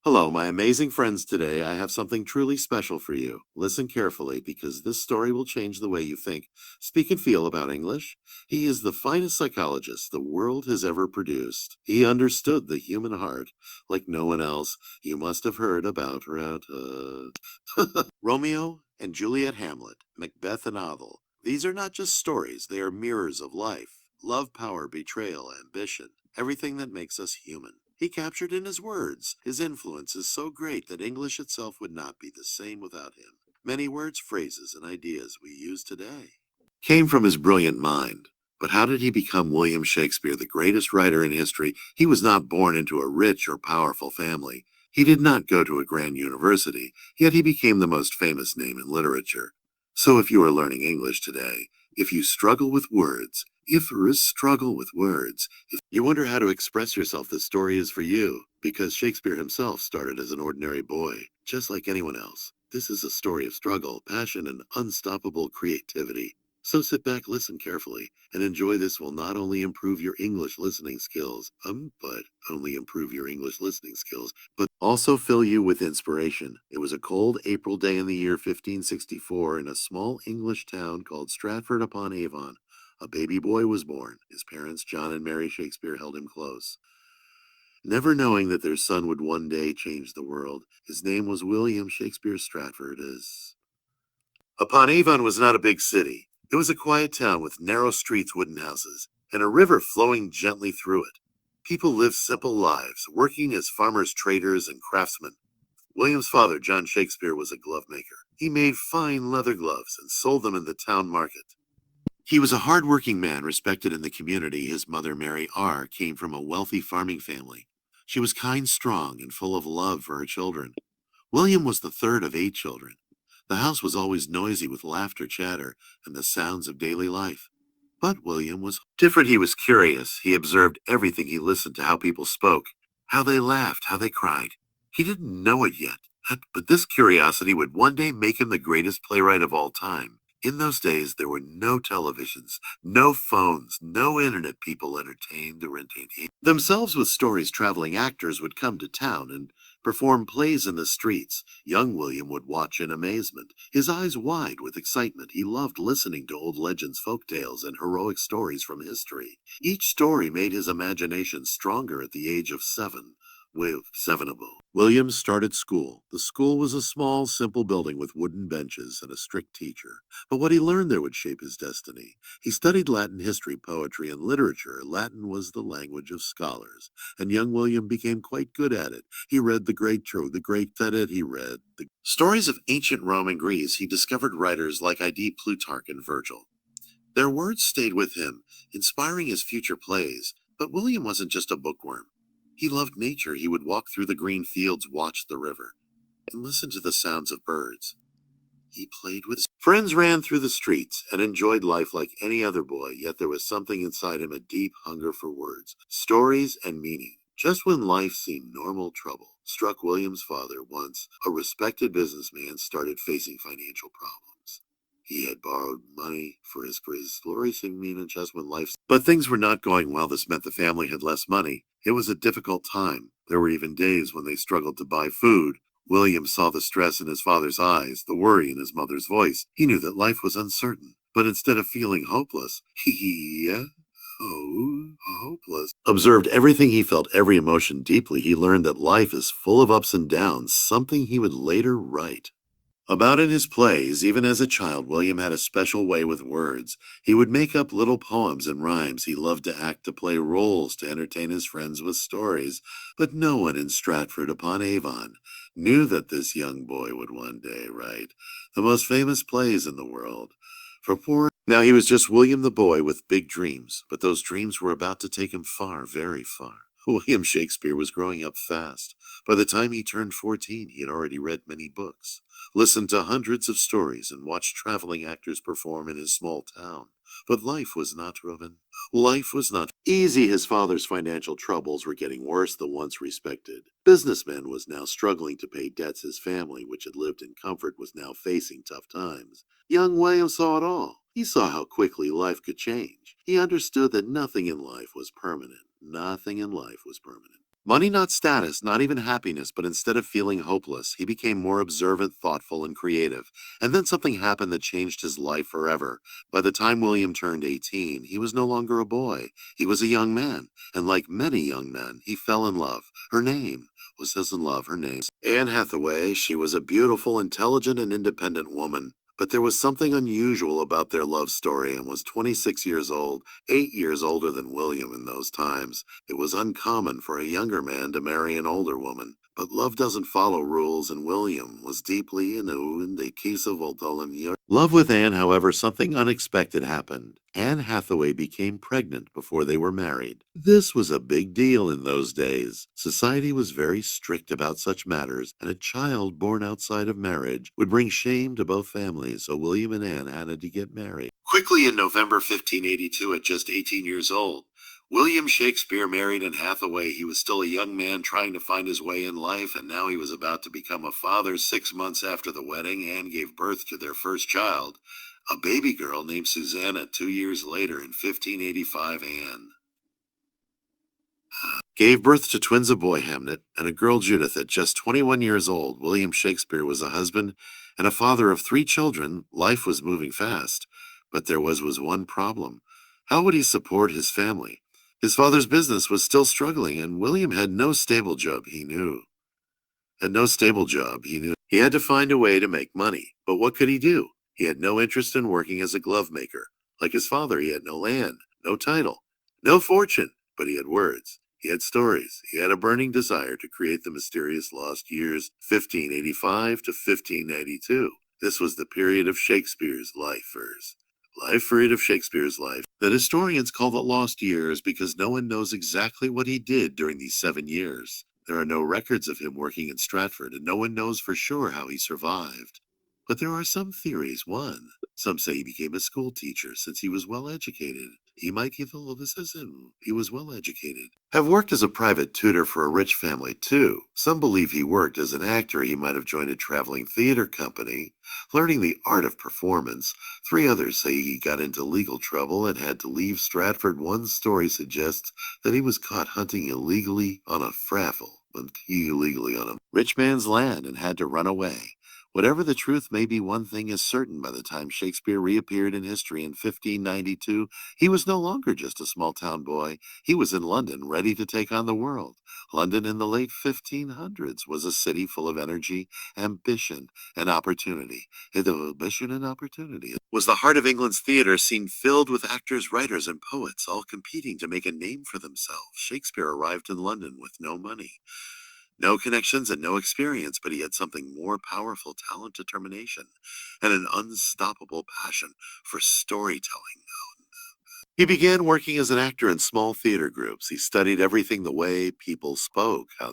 Hello, my amazing friends. Today I have something truly special for you. Listen carefully because this story will change the way you think, speak, and feel about English. He is the finest psychologist the world has ever produced. He understood the human heart like no one else. You must have heard about Romeo and Juliet Hamlet, Macbeth and Othel. These are not just stories, they are mirrors of life. Love, power, betrayal, ambition, everything that makes us human. He captured in his words. His influence is so great that English itself would not be the same without him. Many words, phrases, and ideas we use today came from his brilliant mind. But how did he become William Shakespeare, the greatest writer in history? He was not born into a rich or powerful family. He did not go to a grand university, yet he became the most famous name in literature. So if you are learning English today, if you struggle with words, if there is struggle with words, if you wonder how to express yourself, this story is for you, because Shakespeare himself started as an ordinary boy, just like anyone else. This is a story of struggle, passion, and unstoppable creativity. So sit back, listen carefully, and enjoy. This will not only improve your English listening skills, but only improve your English listening skills, but also fill you with inspiration. It was a cold April day in the year 1564 in a small English town called Stratford-upon-Avon. A baby boy was born. His parents, John and Mary Shakespeare, held him close, never knowing that their son would one day change the world. His name was William Shakespeare Stratford. As Upon Avon was not a big city. It was a quiet town with narrow streets, wooden houses, and a river flowing gently through it. People lived simple lives, working as farmers, traders, and craftsmen. William's father, John Shakespeare, was a glove maker. He made fine leather gloves and sold them in the town market. He was a hard-working man respected in the community. His mother, Mary R., came from a wealthy farming family. She was kind, strong, and full of love for her children. William was the third of 8 children. The house was always noisy with laughter, chatter, and the sounds of daily life. But William was different. He was curious. He observed everything. He listened to how people spoke, how they laughed, how they cried. He didn't know it yet, but this curiosity would one day make him the greatest playwright of all time. In those days, there were no televisions, no phones, no internet. People entertained or entertained themselves with stories. Traveling actors would come to town and perform plays in the streets. Young William would watch in amazement, his eyes wide with excitement. He loved listening to old legends, folk tales, and heroic stories from history. Each story made his imagination stronger. At the age of 7, with 7able, William started school. The school was a small, simple building with wooden benches and a strict teacher. But what he learned there would shape his destiny. He studied Latin history, poetry, and literature. Latin was the language of scholars, and young William became quite good at it. He read the great Thedet. He read the stories of ancient Rome and Greece. He discovered writers like ID, Plutarch, and Virgil. Their words stayed with him, inspiring his future plays. But William wasn't just a bookworm. He loved nature. He would walk through the green fields, watch the river, and listen to the sounds of birds. He played with his friends, ran through the streets, and enjoyed life like any other boy, yet there was something inside him, a deep hunger for words, stories, and meaning. Just when life seemed normal, trouble struck. William's father, once a respected businessman, started facing financial problems. He had borrowed money for his flourishing mean just when life. But things were not going well. This meant the family had less money. It was a difficult time. There were even days when they struggled to buy food. William saw the stress in his father's eyes, the worry in his mother's voice. He knew that life was uncertain. But instead of feeling hopeless, hopeless, observed everything. He felt every emotion deeply. He learned that life is full of ups and downs, something he would later write about in his plays. Even as a child, William had a special way with words. He would make up little poems and rhymes. He loved to act, to play roles, to entertain his friends with stories. But no one in Stratford-upon-Avon knew that this young boy would one day write the most famous plays in the world. For poor Now he was just William the boy with big dreams, but those dreams were about to take him far, very far. William Shakespeare was growing up fast. By the time he turned 14, he had already read many books, listened to hundreds of stories, and watched traveling actors perform in his small town. But life was not, Reuben. Life was not easy. His father's financial troubles were getting worse. The once respected businessman was now struggling to pay debts. His family, which had lived in comfort, was now facing tough times. Young William saw it all. He saw how quickly life could change. He understood that nothing in life was permanent. Nothing in life was permanent. Money, not status, not even happiness, but instead of feeling hopeless, he became more observant, thoughtful, and creative. And then something happened that changed his life forever. By the time William turned 18, he was no longer a boy. He was a young man. And like many young men, he fell in love. Her name was his in love, her name. Anne Hathaway, she was a beautiful, intelligent, and independent woman. But there was something unusual about their love story and was 26 years old, 8 years older than William in those times. It was uncommon for a younger man to marry an older woman, but love doesn't follow rules, and William was deeply indecisive. Love with Anne, however, something unexpected happened. Anne Hathaway became pregnant before they were married. This was a big deal in those days. Society was very strict about such matters, and a child born outside of marriage would bring shame to both families, so William and Anne had to get married. Quickly in November 1582, at just 18 years old, William Shakespeare married Anne Hathaway. He was still a young man trying to find his way in life, and now he was about to become a father. 6 months after the wedding, Anne gave birth to their first child, a baby girl named Susanna. 2 years later, in 1585, Anne gave birth to twins, a boy Hamnet and a girl Judith. At just 21 years old, William Shakespeare was a husband and a father of 3 children. Life was moving fast, but there was one problem. How would he support his family? His father's business was still struggling, and William had no stable job. He had to find a way to make money. But what could he do? He had no interest in working as a glove maker. Like his father, he had no land, no title, no fortune, but he had words. He had stories. He had a burning desire to create the mysterious lost years, 1585 to 1592. This was the period of Shakespeare's life that historians call the lost years because no one knows exactly what he did during these 7 years. There are no records of him working in Stratford, and no one knows for sure how he survived. But there are some theories. Some say he became a school teacher since he was well educated. He might give all of this as him. He was well educated. Have worked as a private tutor for a rich family, too. Some believe he worked as an actor. He might have joined a traveling theater company, learning the art of performance. 3 others say he got into legal trouble and had to leave Stratford. One story suggests that he was caught hunting illegally on a rich man's land and had to run away. Whatever the truth may be, one thing is certain: by the time Shakespeare reappeared in history in 1592, he was no longer just a small town boy. He was in London, ready to take on the world. London in the late 1500s was a city full of energy, ambition, and opportunity. It was the heart of England's theater scene, filled with actors, writers, and poets, all competing to make a name for themselves. Shakespeare arrived in London with no money, no connections, and no experience, but he had something more powerful: talent, determination, and an unstoppable passion for storytelling. He began working as an actor in small theater groups. He studied everything: the way people spoke, how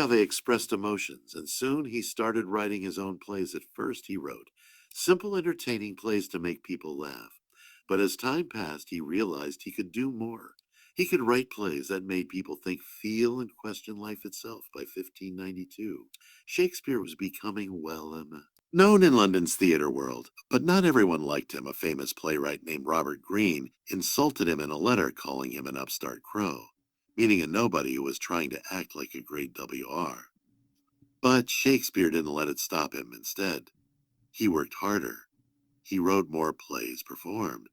they expressed emotions, and soon he started writing his own plays. At first, he wrote simple, entertaining plays to make people laugh. But as time passed, he realized he could do more. He could write plays that made people think, feel, and question life itself. By 1592, Shakespeare was becoming known in London's theater world, but not everyone liked him. A famous playwright named Robert Greene insulted him in a letter, calling him an upstart crow, meaning a nobody who was trying to act like a great WR. But Shakespeare didn't let it stop him. Instead, he worked harder. He wrote more plays, performed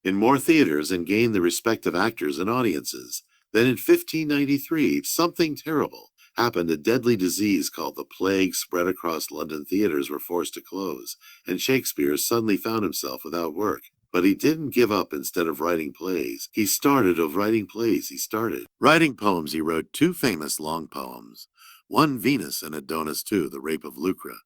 in more theaters, and gained the respect of actors and audiences. Then in 1593, something terrible happened. A deadly disease called the plague spread across London. Theaters were forced to close, and Shakespeare suddenly found himself without work. But he didn't give up. Instead of writing plays, he started writing poems. He wrote 2 famous long poems, one Venus and Adonis, 2 The Rape of Lucre.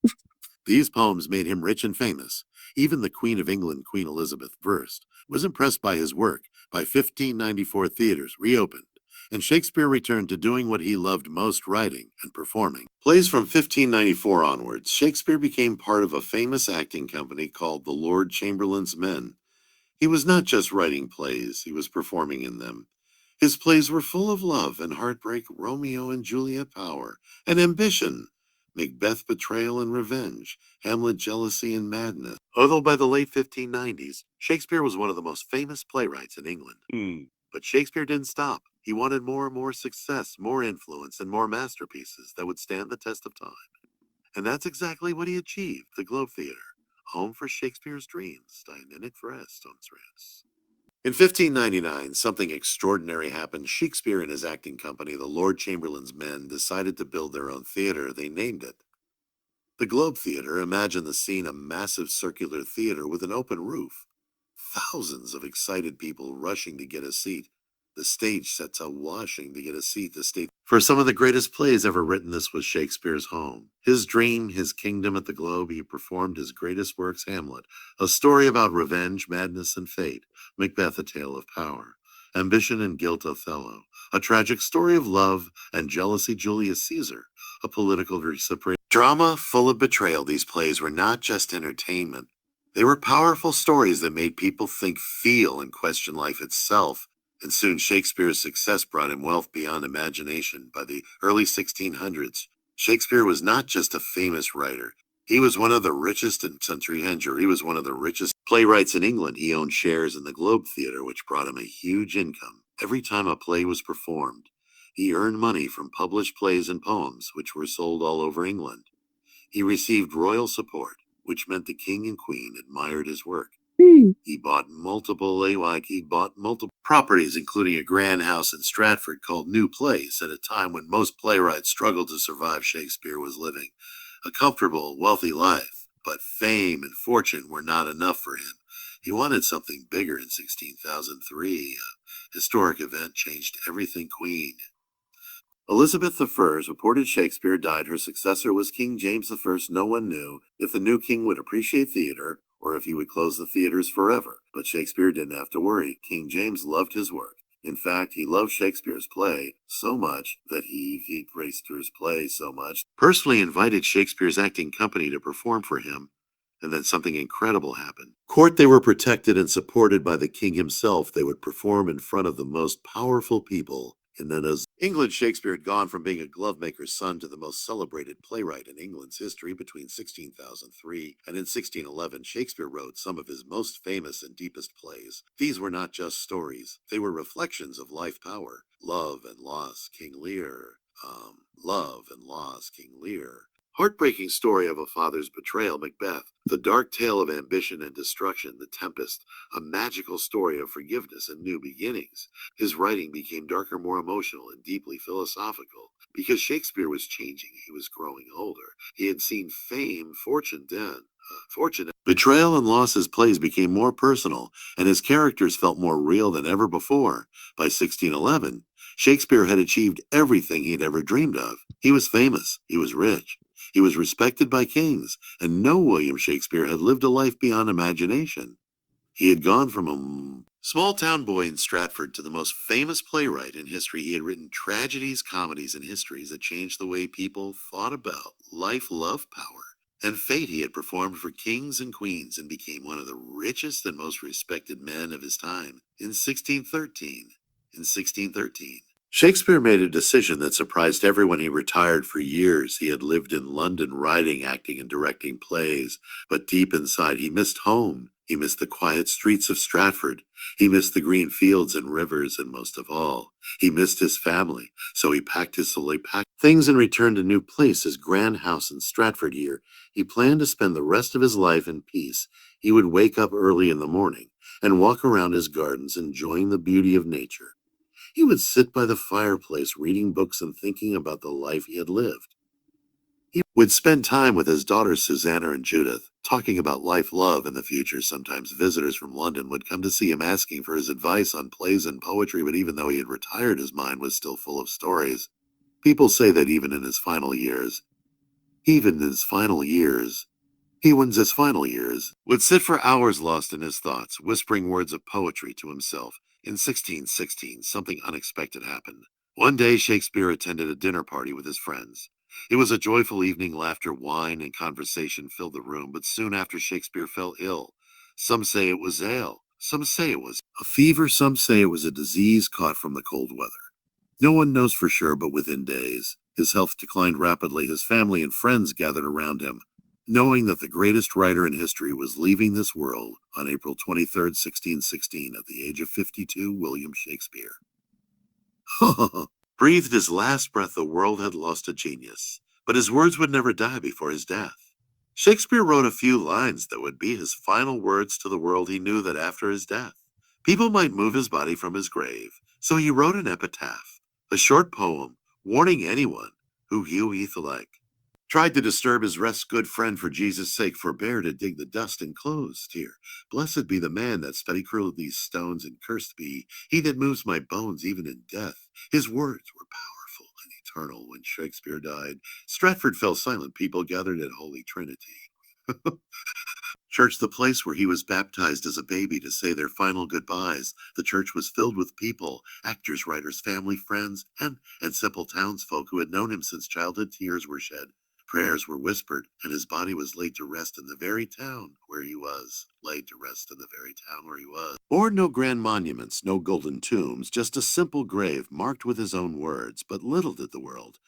These poems made him rich and famous. Even the Queen of England, Queen Elizabeth I, was impressed by his work. By 1594, theaters reopened, and Shakespeare returned to doing what he loved most: writing and performing plays. From 1594 onwards, Shakespeare became part of a famous acting company called the Lord Chamberlain's Men. He was not just writing plays, he was performing in them. His plays were full of love and heartbreak, Romeo and Juliet power and ambition, Macbeth betrayal and revenge, Hamlet jealousy and madness. Although by the late 1590s, Shakespeare was one of the most famous playwrights in England. But Shakespeare didn't stop. He wanted more and more success, more influence, and more masterpieces that would stand the test of time. And that's exactly what he achieved, the Globe Theatre, home for Shakespeare's dreams, Dynamic Verhältnismäßig. In 1599, something extraordinary happened. Shakespeare and his acting company, the Lord Chamberlain's Men, decided to build their own theater. They named it the Globe Theatre. Imagine the scene, a massive circular theater with an open roof. Thousands of excited people rushing to get a seat. The stage sets out washing to get a seat. The stage. For some of the greatest plays ever written, this was Shakespeare's home. His dream, his kingdom at the Globe, he performed his greatest works, Hamlet, a story about revenge, madness, and fate. Macbeth, a tale of power. Ambition and guilt, Othello. A tragic story of love and jealousy, Julius Caesar. A political drama full of betrayal. These plays were not just entertainment. They were powerful stories that made people think, feel, and question life itself. And soon Shakespeare's success brought him wealth beyond imagination. By the early 1600s, Shakespeare was not just a famous writer. He was one of the richest in century Henry. He was one of the richest playwrights in England. He owned shares in the Globe Theatre, which brought him a huge income. Every time a play was performed, he earned money from published plays and poems, which were sold all over England. He received royal support, which meant the king and queen admired his work. He bought multiple properties, including a grand house in Stratford called New Place, at a time when most playwrights struggled to survive. Shakespeare was living a comfortable, wealthy life, but fame and fortune were not enough for him. He wanted something bigger. In 16,003, a historic event changed everything. Queen Elizabeth I reported Shakespeare died. Her successor was King James I. No one knew if the new king would appreciate theater or if he would close the theaters forever. But Shakespeare didn't have to worry. King James loved his work. In fact, he loved Shakespeare's play so much that he praised his play so much, personally invited Shakespeare's acting company to perform for him. And then something incredible happened. Court, they were protected and supported by the king himself. They would perform in front of the most powerful people. And then as England, Shakespeare had gone from being a glovemaker's son to the most celebrated playwright in England's history. Between 16,003 and in 1611, Shakespeare wrote some of his most famous and deepest plays. These were not just stories. They were reflections of life power. Love and Loss, King Lear. Love and Loss, King Lear. Heartbreaking story of a father's betrayal, Macbeth. The dark tale of ambition and destruction, The Tempest. A magical story of forgiveness and new beginnings. His writing became darker, more emotional, and deeply philosophical. Because Shakespeare was changing, he was growing older. He had seen fame, fortune, betrayal and loss. His plays became more personal, and his characters felt more real than ever before. By 1611, Shakespeare had achieved everything he'd ever dreamed of. He was famous, he was rich, he was respected by kings, and no William Shakespeare had lived a life beyond imagination. He had gone from a small town boy in Stratford to the most famous playwright in history. He had written tragedies, comedies, and histories that changed the way people thought about life, love, power, and fate. He had performed for kings and queens and became one of the richest and most respected men of his time. In 1613, Shakespeare made a decision that surprised everyone. He retired. For years, he had lived in London, writing, acting, and directing plays. But deep inside, he missed home. He missed the quiet streets of Stratford. He missed the green fields and rivers, and most of all, he missed his family. So he packed things and returned to New Place, his grand house in Stratford. Here, he planned to spend the rest of his life in peace. He would wake up early in the morning and walk around his gardens, enjoying the beauty of nature. He would sit by the fireplace, reading books and thinking about the life he had lived. He would spend time with his daughters Susanna and Judith, talking about life, love, and the future. Sometimes visitors from London would come to see him, asking for his advice on plays and poetry, but even though he had retired, his mind was still full of stories. People say that even in his final years, would sit for hours lost in his thoughts, whispering words of poetry to himself. In 1616, something unexpected happened. One day, Shakespeare attended a dinner party with his friends. It was a joyful evening. Laughter, wine, and conversation filled the room, but soon after, Shakespeare fell ill. Some say it was ale, some say it was a fever, some say it was a disease caught from the cold weather. No one knows for sure, but within days, his health declined rapidly. His family and friends gathered around him, knowing that the greatest writer in history was leaving this world on April 23rd, 1616, at the age of 52. William Shakespeare. Breathed his last breath, the world had lost a genius, but his words would never die before his death. Shakespeare wrote a few lines that would be his final words to the world. He knew that after his death, people might move his body from his grave, so he wrote an epitaph, a short poem warning anyone who heweth alike tried to disturb his rest. Good friend, for Jesus' sake, forbear to dig the dust enclosed here. Blessed be the man that study cruel these stones, and cursed be he that moves my bones even in death. His words were powerful and eternal. When Shakespeare died, Stratford fell silent. People gathered at Holy Trinity Church, the place where he was baptized as a baby to say their final goodbyes. The church was filled with people, actors, writers, family, friends, and simple townsfolk who had known him since childhood. Tears were shed, prayers were whispered, and his body was laid to rest in the very town where he was. Laid to rest in the very town where he was. Or no grand monuments, no golden tombs, just a simple grave marked with his own words. But little did the world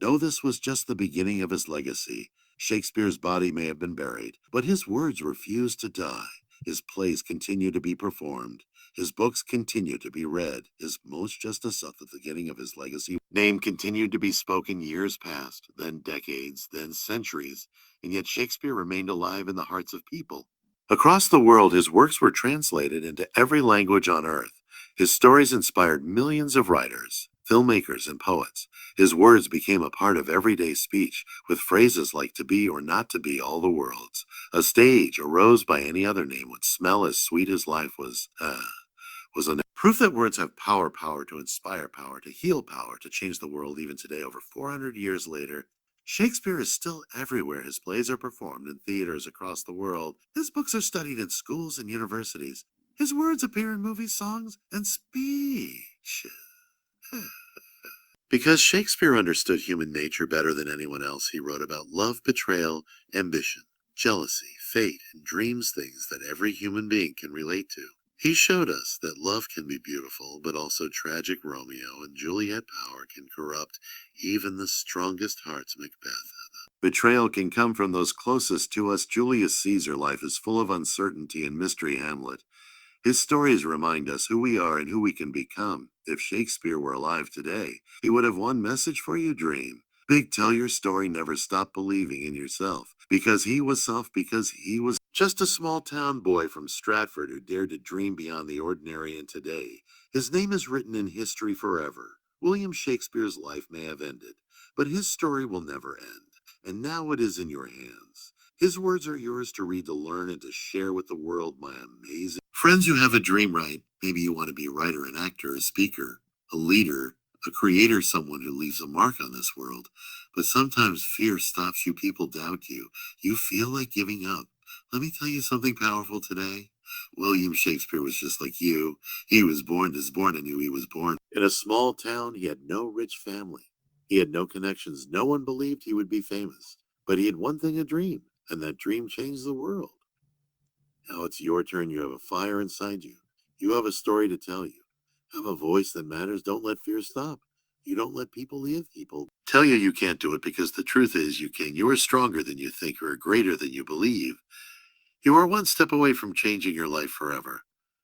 no, this was just the beginning of his legacy. Shakespeare's body may have been buried, but his words refused to die. His plays continue to be performed. His books continue to be read. His most just as at the beginning of his legacy. Name continued to be spoken. Years passed, then decades, then centuries, and yet Shakespeare remained alive in the hearts of people. Across the world, his works were translated into every language on earth. His stories inspired millions of writers, filmmakers, and poets. His words became a part of everyday speech, with phrases like to be or not to be all the worlds. A stage, a rose by any other name, would smell as sweet as life was a proof that words have power, power to inspire, power to heal, power to change the world. Even today, over 400 years later, Shakespeare is still everywhere. His plays are performed in theaters across the world. His books are studied in schools and universities. His words appear in movies, songs, and speeches. Because Shakespeare understood human nature better than anyone else, he wrote about love, betrayal, ambition, jealousy, fate, and dreams, things that every human being can relate to. He showed us that love can be beautiful, but also tragic. Romeo and Juliet power can corrupt even the strongest hearts. Macbeth. Betrayal can come from those closest to us. Julius Caesar. Life is full of uncertainty and mystery. Hamlet. His stories remind us who we are and who we can become. If Shakespeare were alive today, he would have one message for you: dream big, tell your story, never stop believing in yourself. Because he was self, because he was just a small town boy from Stratford who dared to dream beyond the ordinary. And today, his name is written in history forever. William Shakespeare's life may have ended, but his story will never end. And now it is in your hands. His words are yours to read, to learn, and to share with the world. My amazing friends, you have a dream, right? Maybe you want to be a writer, an actor, a speaker, a leader, a creator, someone who leaves a mark on this world. But sometimes fear stops you. People doubt you. You feel like giving up. Let me tell you something powerful today. William Shakespeare was just like you. He was born and knew he was born. In a small town, he had no rich family. He had no connections. No one believed he would be famous. But he had one thing, a dream, and that dream changed the world. Now it's your turn. You have a fire inside you. You have a story to tell. You have a voice that matters. Don't let fear stop. You don't let people leave. People tell you you can't do it, because the truth is you can. You are stronger than you think. You are greater than you believe. You are one step away from changing your life forever.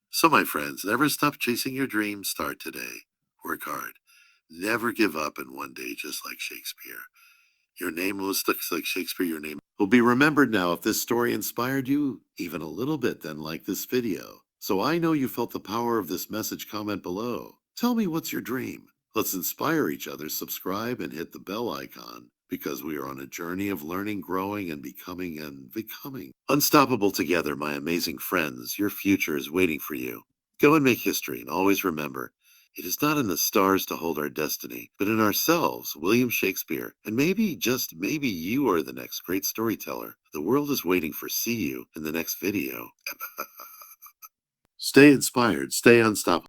So, my friends, never stop chasing your dreams. Start today. Work hard. Never give up, and one day, just like Shakespeare, your name looks like Shakespeare. Your name will be remembered. Now, if this story inspired you even a little bit, then like this video. So I know you felt the power of this message. Comment below. Tell me, what's your dream? Let's inspire each other. Subscribe and hit the bell icon, because we are on a journey of learning, growing, and becoming unstoppable together. My amazing friends, your future is waiting for you. Go and make history, and always remember, it is not in the stars to hold our destiny, but in ourselves. William Shakespeare. And maybe, just maybe, you are the next great storyteller. The world is waiting for see you in the next video. Stay inspired, stay unstoppable.